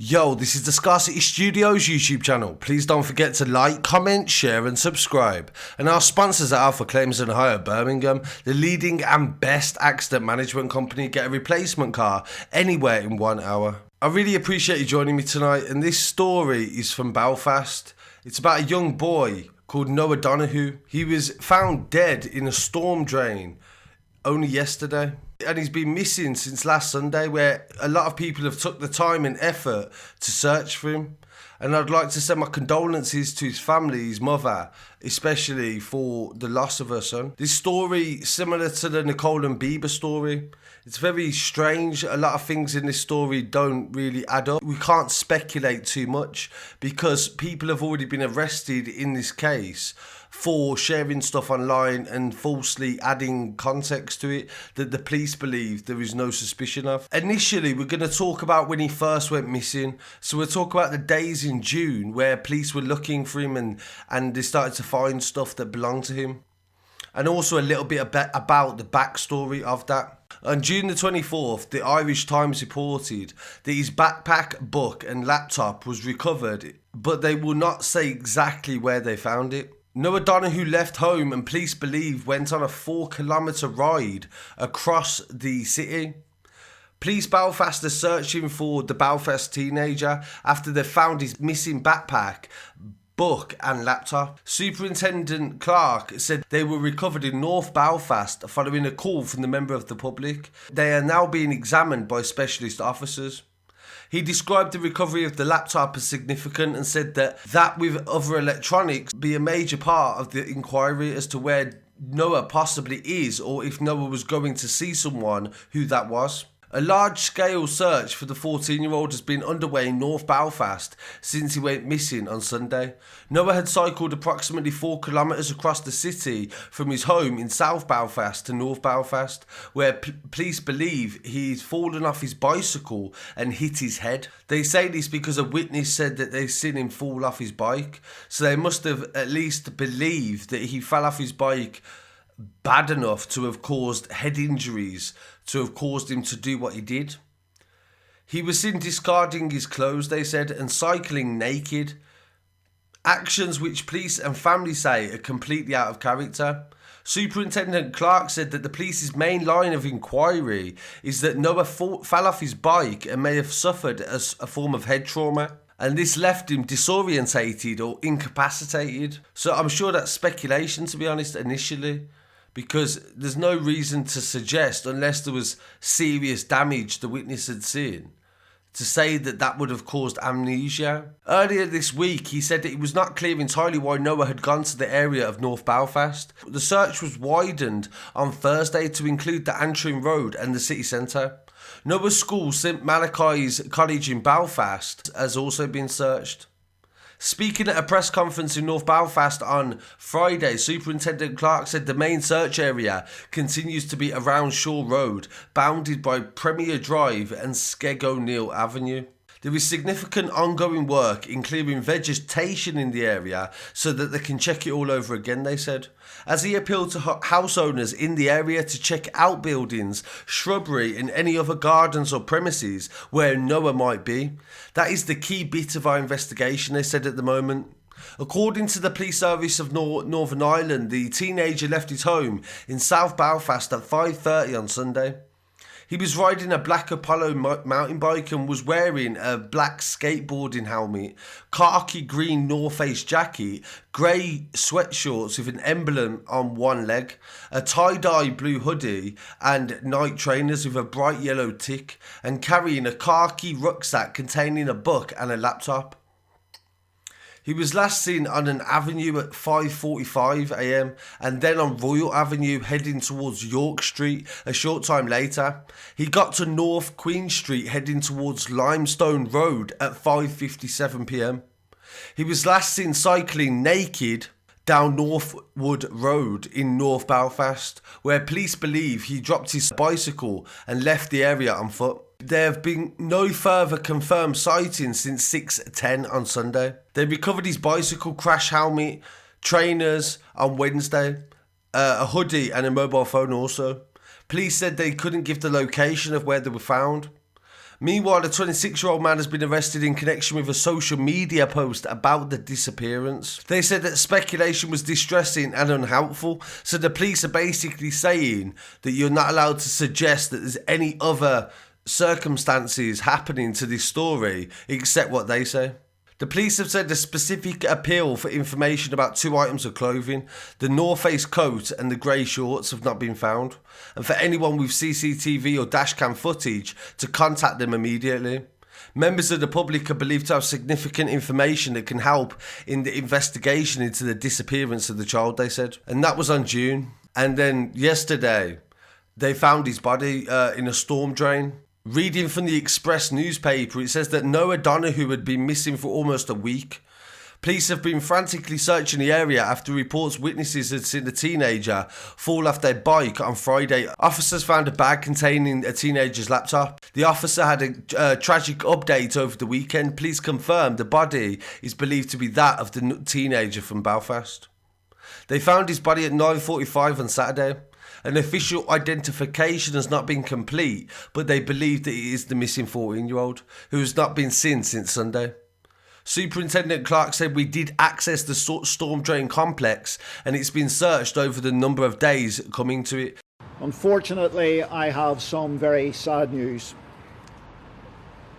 Yo, this is the Scarcity Studios YouTube channel. Please don't forget to like, comment, share and subscribe. And our sponsors are Alpha Claims and Hire Birmingham, the leading and best accident management company. Get a replacement car anywhere in 1 hour. I really appreciate you joining me tonight, and this story is from Belfast. It's about a young boy called Noah Donahoe. He was found dead in a storm drain only yesterday. And he's been missing since last Sunday, where a lot of people have took the time and effort to search for him. And I'd like to send my condolences to his family, his mother, especially for the loss of her son. This story, similar to the Nicole and Bieber story, it's very strange. A lot of things in this story don't really add up. We can't speculate too much because people have already been arrested in this case for sharing stuff online and falsely adding context to it that the police believe there is no suspicion of. Initially, we're going to talk about when he first went missing. So we'll talk about the days in June where police were looking for him and they started to find stuff that belonged to him. And also a little bit about the backstory of that. On June the 24th, the Irish Times reported that his backpack, book and laptop was recovered, but they will not say exactly where they found it. Noah Donohoe left home and police believe went on a 4-kilometre ride across the city. Police Belfast are searching for the Belfast teenager after they found his missing backpack, book and laptop. Superintendent Clark said they were recovered in North Belfast following a call from the member of the public. They are now being examined by specialist officers. He described the recovery of the laptop as significant and said that with other electronics be a major part of the inquiry as to where Noah possibly is, or if Noah was going to see someone, who that was. A large-scale search for the 14-year-old has been underway in North Belfast since he went missing on Sunday. Noah had cycled approximately 4 kilometres across the city from his home in South Belfast to North Belfast, where police believe he's fallen off his bicycle and hit his head. They say this because a witness said that they've seen him fall off his bike, so they must have at least believed that he fell off his bike bad enough to have caused head injuries, to have caused him to do what he did. He was seen discarding his clothes, they said, and cycling naked. Actions which police and family say are completely out of character. Superintendent Clark said that the police's main line of inquiry is that Noah fell off his bike and may have suffered a form of head trauma, and this left him disorientated or incapacitated. So I'm sure that's speculation, to be honest, initially, because there's no reason to suggest, unless there was serious damage the witness had seen, to say that that would have caused amnesia. Earlier this week, he said that it was not clear entirely why Noah had gone to the area of North Belfast. The search was widened on Thursday to include the Antrim Road and the city centre. Noah's school, St Malachy's College in Belfast, has also been searched. Speaking at a press conference in North Belfast on Friday, Superintendent Clark said the main search area continues to be around Shaw Road, bounded by Premier Drive and Skeg O'Neill Avenue. There is significant ongoing work in clearing vegetation in the area so that they can check it all over again, they said. As he appealed to house owners in the area to check outbuildings, shrubbery and any other gardens or premises where Noah might be. That is the key bit of our investigation, they said at the moment. According to the police service of Northern Ireland, the teenager left his home in South Belfast at 5:30 on Sunday. He was riding a black Apollo mountain bike and was wearing a black skateboarding helmet, khaki green North Face jacket, grey sweatshorts with an emblem on one leg, a tie-dye blue hoodie and night trainers with a bright yellow tick, and carrying a khaki rucksack containing a book and a laptop. He was last seen on an avenue at 5:45 a.m. and then on Royal Avenue heading towards York Street a short time later. He got to North Queen Street heading towards Limestone Road at 5:57 p.m. He was last seen cycling naked down Northwood Road in North Belfast, where police believe he dropped his bicycle and left the area on foot. There have been no further confirmed sightings since 6:10 on Sunday. They recovered his bicycle, crash helmet, trainers on Wednesday, a hoodie and a mobile phone also. Police said they couldn't give the location of where they were found. Meanwhile, a 26-year-old man has been arrested in connection with a social media post about the disappearance. They said that speculation was distressing and unhelpful, so the police are basically saying that you're not allowed to suggest that there's any other circumstances happening to this story except what they say. The police have said a specific appeal for information about 2 items of clothing, the North Face coat and the grey shorts, have not been found, and for anyone with CCTV or dashcam footage to contact them immediately. Members of the public are believed to have significant information that can help in the investigation into the disappearance of the child, they said. And that was on June. And then yesterday, they found his body in a storm drain. Reading from the Express newspaper, it says that Noah Donohoe had been missing for almost a week. Police have been frantically searching the area after reports witnesses had seen a teenager fall off their bike on Friday. Officers found a bag containing a teenager's laptop. The officer had a tragic update over the weekend. Police confirmed the body is believed to be that of the teenager from Belfast. They found his body at 9:45 on Saturday. An official identification has not been complete, but they believe that it is the missing 14-year-old, who has not been seen since Sunday. Superintendent Clark said we did access the storm drain complex and it's been searched over the number of days coming to it. Unfortunately, I have some very sad news.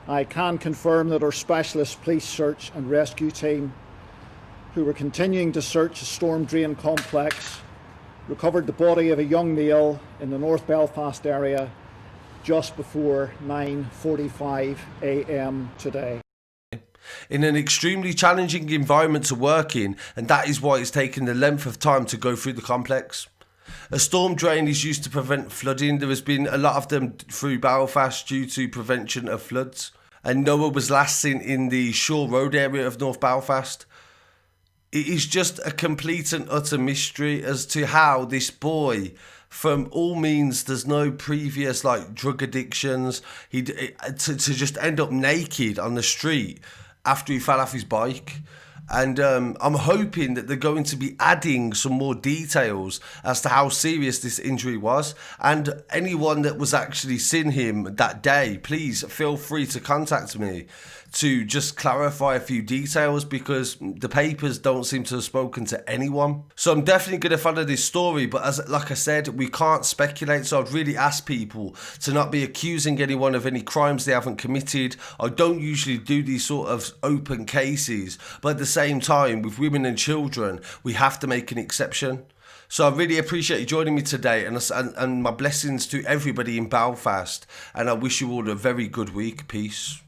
I can confirm that our specialist police search and rescue team, who were continuing to search the storm drain complex, recovered the body of a young male in the North Belfast area just before 9:45 a.m. today. In an extremely challenging environment to work in, and that is why it's taken the length of time to go through the complex. A storm drain is used to prevent flooding. There has been a lot of them through Belfast due to prevention of floods. And Noah was last seen in the Shore Road area of North Belfast. It is just a complete and utter mystery as to how this boy, from all means, there's no previous drug addictions, to just end up naked on the street after he fell off his bike. And I'm hoping that they're going to be adding some more details as to how serious this injury was. And anyone that was actually seen him that day, please feel free to contact me to just clarify a few details, because the papers don't seem to have spoken to anyone. So I'm definitely going to follow this story, but like I said, we can't speculate. So I'd really ask people to not be accusing anyone of any crimes they haven't committed. I don't usually do these sort of open cases, but at the same time, with women and children, we have to make an exception. So I really appreciate you joining me today, and my blessings to everybody in Belfast, and I wish you all a very good week. Peace.